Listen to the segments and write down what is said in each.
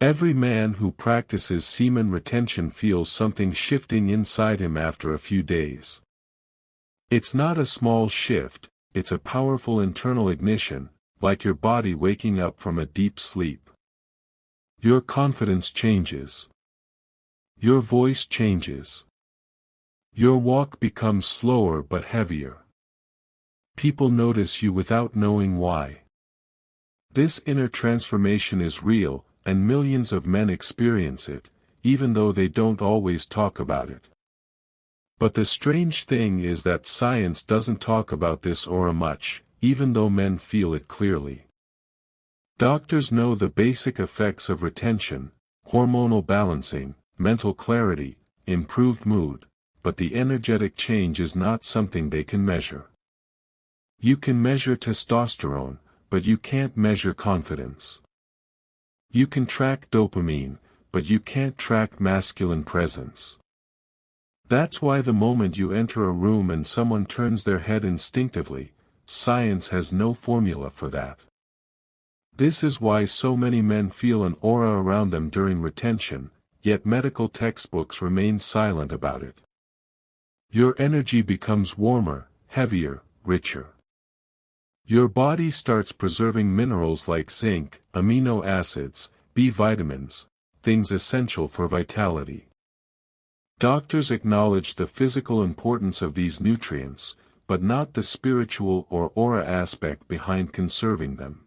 Every man who practices semen retention feels something shifting inside him after a few days. It's not a small shift, it's a powerful internal ignition, like your body waking up from a deep sleep. Your confidence changes. Your voice changes. Your walk becomes slower but heavier. People notice you without knowing why. This inner transformation is real, and millions of men experience it, even though they don't always talk about it. But the strange thing is that science doesn't talk about this aura much, even though men feel it clearly. Doctors know the basic effects of retention: hormonal balancing, mental clarity, improved mood, but the energetic change is not something they can measure. You can measure testosterone, but you can't measure confidence. You can track dopamine, but you can't track masculine presence. That's why the moment you enter a room and someone turns their head instinctively, science has no formula for that. This is why so many men feel an aura around them during retention, yet medical textbooks remain silent about it. Your energy becomes warmer, heavier, richer. Your body starts preserving minerals like zinc, amino acids, B vitamins, things essential for vitality. Doctors acknowledge the physical importance of these nutrients, but not the spiritual or aura aspect behind conserving them.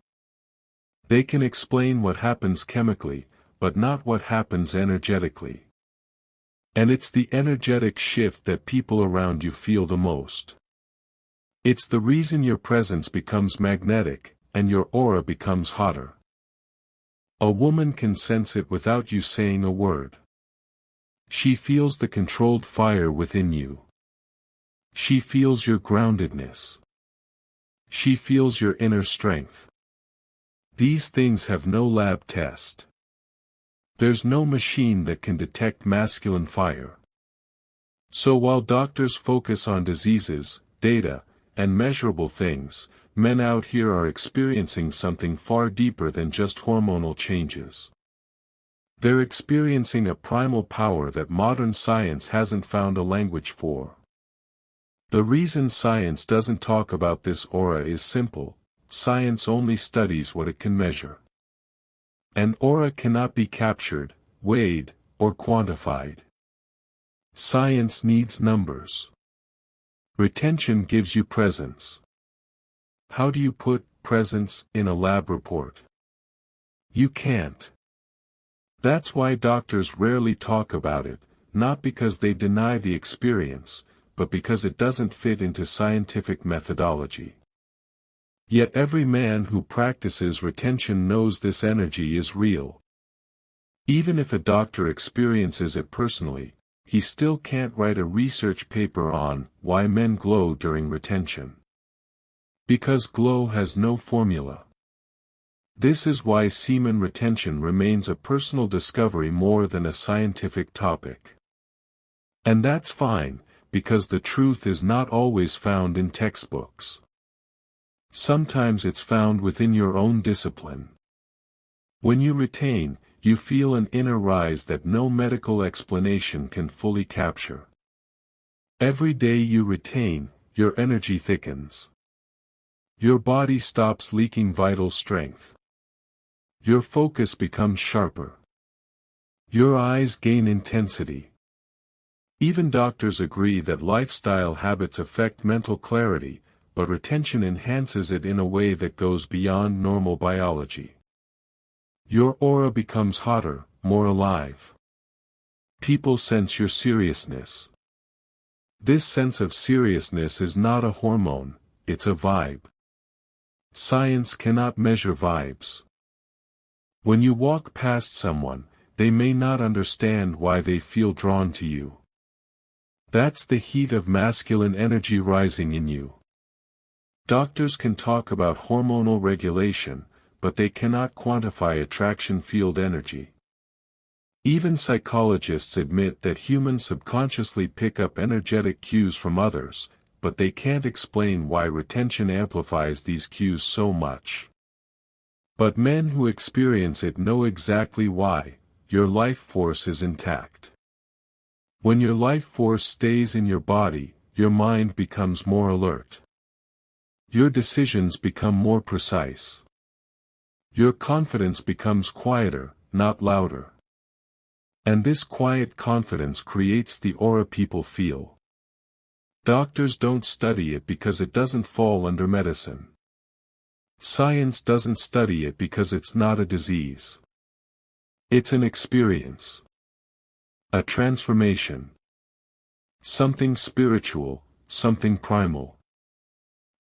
They can explain what happens chemically, but not what happens energetically. And it's the energetic shift that people around you feel the most. It's the reason your presence becomes magnetic, and your aura becomes hotter. A woman can sense it without you saying a word. She feels the controlled fire within you. She feels your groundedness. She feels your inner strength. These things have no lab test. There's no machine that can detect masculine fire. So while doctors focus on diseases, data, and measurable things, men out here are experiencing something far deeper than just hormonal changes. They're experiencing a primal power that modern science hasn't found a language for. The reason science doesn't talk about this aura is simple: science only studies what it can measure. An aura cannot be captured, weighed, or quantified. Science needs numbers. Retention gives you presence. How do you put presence in a lab report? You can't. That's why doctors rarely talk about it, not because they deny the experience, but because it doesn't fit into scientific methodology. Yet every man who practices retention knows this energy is real. Even if a doctor experiences it personally, he still can't write a research paper on why men glow during retention. Because glow has no formula. This is why semen retention remains a personal discovery more than a scientific topic. And that's fine, because the truth is not always found in textbooks. Sometimes it's found within your own discipline. When you retain, you feel an inner rise that no medical explanation can fully capture. Every day you retain, your energy thickens. Your body stops leaking vital strength. Your focus becomes sharper. Your eyes gain intensity. Even doctors agree that lifestyle habits affect mental clarity, but retention enhances it in a way that goes beyond normal biology. Your aura becomes hotter, more alive. People sense your seriousness. This sense of seriousness is not a hormone, it's a vibe. Science cannot measure vibes. When you walk past someone, they may not understand why they feel drawn to you. That's the heat of masculine energy rising in you. Doctors can talk about hormonal regulation, but they cannot quantify attraction field energy. Even psychologists admit that humans subconsciously pick up energetic cues from others, but they can't explain why retention amplifies these cues so much. But men who experience it know exactly why. Your life force is intact. When your life force stays in your body, your mind becomes more alert. Your decisions become more precise. Your confidence becomes quieter, not louder. And this quiet confidence creates the aura people feel. Doctors don't study it because it doesn't fall under medicine. Science doesn't study it because it's not a disease. It's an experience. A transformation. Something spiritual, something primal.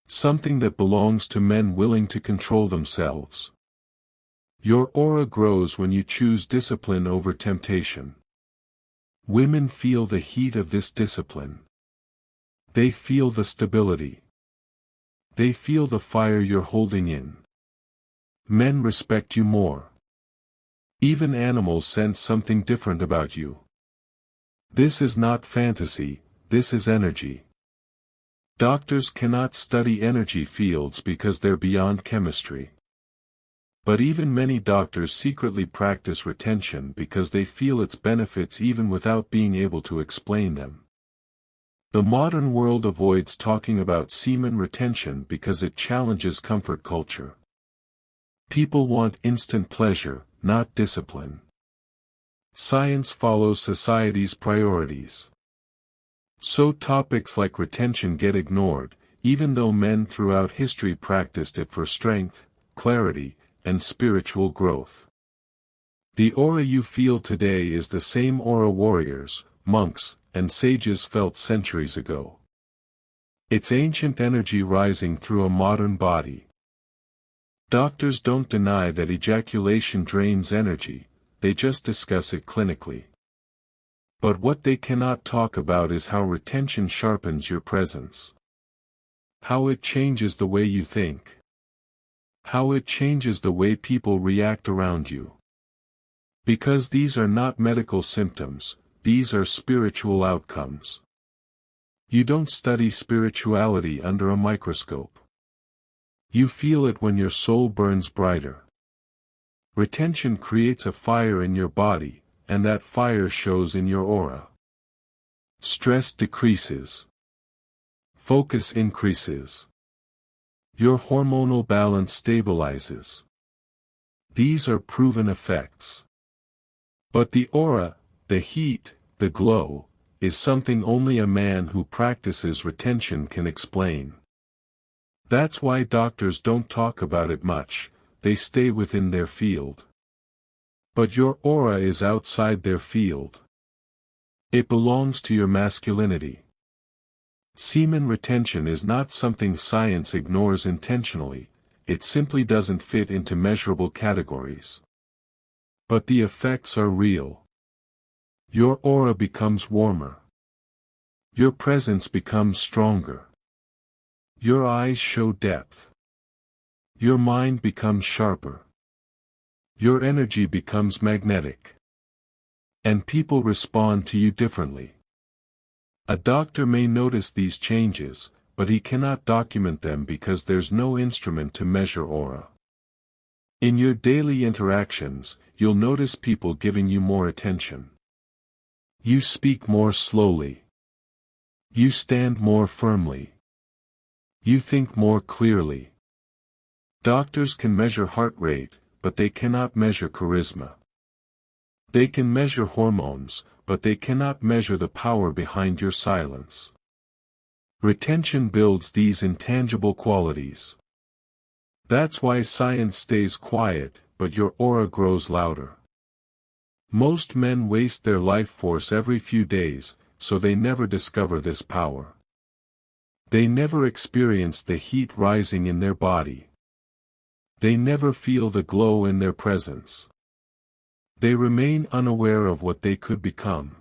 Something that belongs to men willing to control themselves. Your aura grows when you choose discipline over temptation. Women feel the heat of this discipline. They feel the stability. They feel the fire you're holding in. Men respect you more. Even animals sense something different about you. This is not fantasy, this is energy. Doctors cannot study energy fields because they're beyond chemistry. But even many doctors secretly practice retention because they feel its benefits even without being able to explain them. The modern world avoids talking about semen retention because it challenges comfort culture. People want instant pleasure, not discipline. Science follows society's priorities. So topics like retention get ignored, even though men throughout history practiced it for strength, clarity, and spiritual growth. The aura you feel today is the same aura warriors, monks, and sages felt centuries ago. It's ancient energy rising through a modern body. Doctors don't deny that ejaculation drains energy, they just discuss it clinically. But what they cannot talk about is how retention sharpens your presence. How it changes the way you think. How it changes the way people react around you. Because these are not medical symptoms, these are spiritual outcomes. You don't study spirituality under a microscope. You feel it when your soul burns brighter. Retention creates a fire in your body, and that fire shows in your aura. Stress decreases. Focus increases. Your hormonal balance stabilizes. These are proven effects. But the aura, the heat, the glow, is something only a man who practices retention can explain. That's why doctors don't talk about it much, they stay within their field. But your aura is outside their field. It belongs to your masculinity. Semen retention is not something science ignores intentionally, it simply doesn't fit into measurable categories. But the effects are real. Your aura becomes warmer. Your presence becomes stronger. Your eyes show depth. Your mind becomes sharper. Your energy becomes magnetic. And people respond to you differently. A doctor may notice these changes, but he cannot document them because there's no instrument to measure aura. In your daily interactions, you'll notice people giving you more attention. You speak more slowly. You stand more firmly. You think more clearly. Doctors can measure heart rate, but they cannot measure charisma. They can measure hormones, but they cannot measure the power behind your silence. Retention builds these intangible qualities. That's why science stays quiet, but your aura grows louder. Most men waste their life force every few days, so they never discover this power. They never experience the heat rising in their body. They never feel the glow in their presence. They remain unaware of what they could become.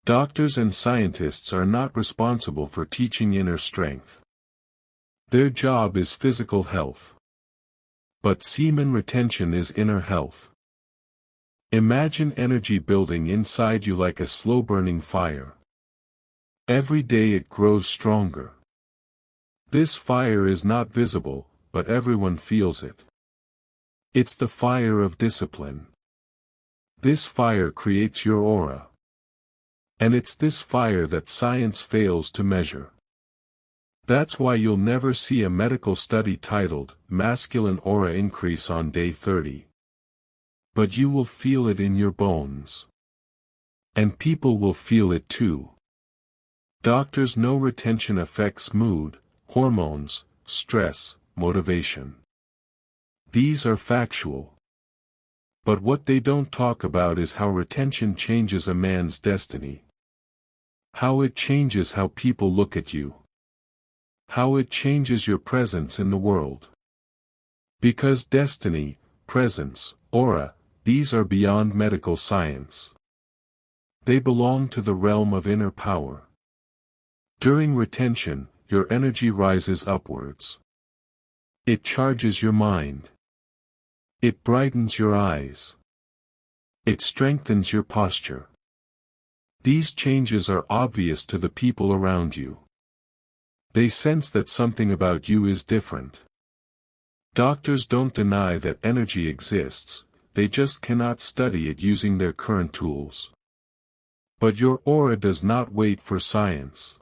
Doctors and scientists are not responsible for teaching inner strength. Their job is physical health. But semen retention is inner health. Imagine energy building inside you like a slow-burning fire. Every day it grows stronger. This fire is not visible, but everyone feels it. It's the fire of discipline. This fire creates your aura. And it's this fire that science fails to measure. That's why you'll never see a medical study titled, "Masculine Aura Increase on Day 30." But you will feel it in your bones. And people will feel it too. Doctors know retention affects mood, hormones, stress, motivation. These are factual. But what they don't talk about is how retention changes a man's destiny. How it changes how people look at you. How it changes your presence in the world. Because destiny, presence, aura, these are beyond medical science. They belong to the realm of inner power. During retention, your energy rises upwards. It charges your mind. It brightens your eyes. It strengthens your posture. These changes are obvious to the people around you. They sense that something about you is different. Doctors don't deny that energy exists, they just cannot study it using their current tools. But your aura does not wait for science.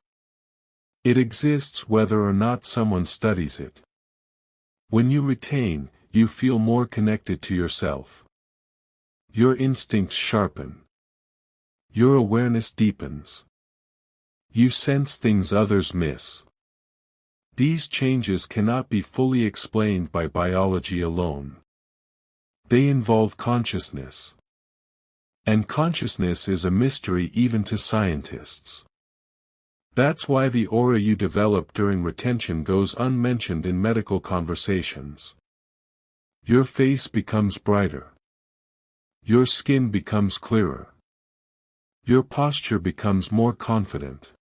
It exists whether or not someone studies it. When you retain, you feel more connected to yourself. Your instincts sharpen. Your awareness deepens. You sense things others miss. These changes cannot be fully explained by biology alone. They involve consciousness. And consciousness is a mystery even to scientists. That's why the aura you develop during retention goes unmentioned in medical conversations. Your face becomes brighter. Your skin becomes clearer. Your posture becomes more confident.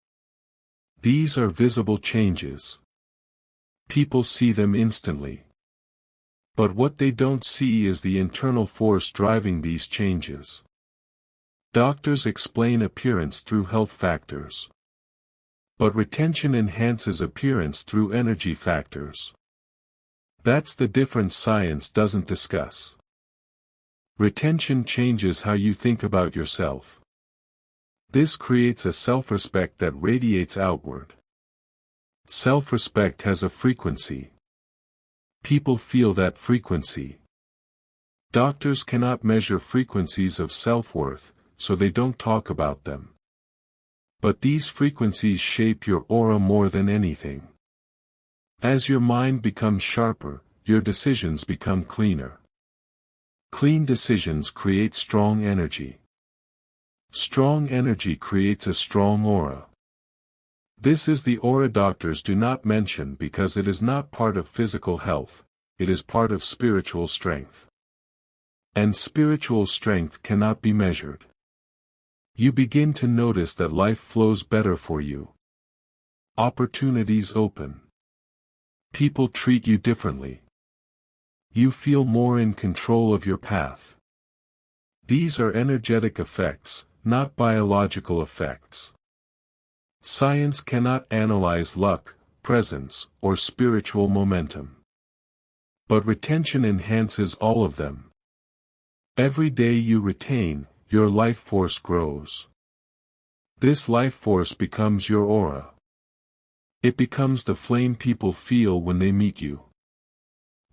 These are visible changes. People see them instantly. But what they don't see is the internal force driving these changes. Doctors explain appearance through health factors. But retention enhances appearance through energy factors. That's the difference science doesn't discuss. Retention changes how you think about yourself. This creates a self-respect that radiates outward. Self-respect has a frequency. People feel that frequency. Doctors cannot measure frequencies of self-worth, so they don't talk about them. But these frequencies shape your aura more than anything. As your mind becomes sharper, your decisions become cleaner. Clean decisions create strong energy. Strong energy creates a strong aura. This is the aura doctors do not mention because it is not part of physical health, it is part of spiritual strength. And spiritual strength cannot be measured. You begin to notice that life flows better for you. Opportunities open. People treat you differently. You feel more in control of your path. These are energetic effects, not biological effects. Science cannot analyze luck, presence, or spiritual momentum. But retention enhances all of them. Every day you retain, your life force grows. This life force becomes your aura. It becomes the flame people feel when they meet you.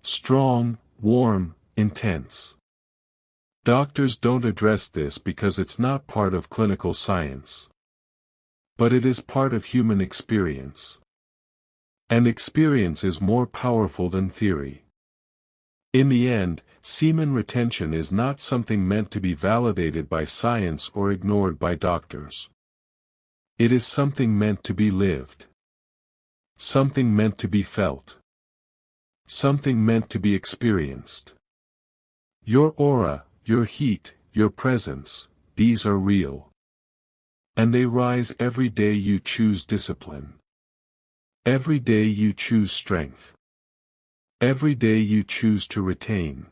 Strong, warm, intense. Doctors don't address this because it's not part of clinical science. But it is part of human experience. And experience is more powerful than theory. In the end, semen retention is not something meant to be validated by science or ignored by doctors. It is something meant to be lived. Something meant to be felt. Something meant to be experienced. Your aura, your heat, your presence, these are real. And they rise every day you choose discipline. Every day you choose strength. Every day you choose to retain.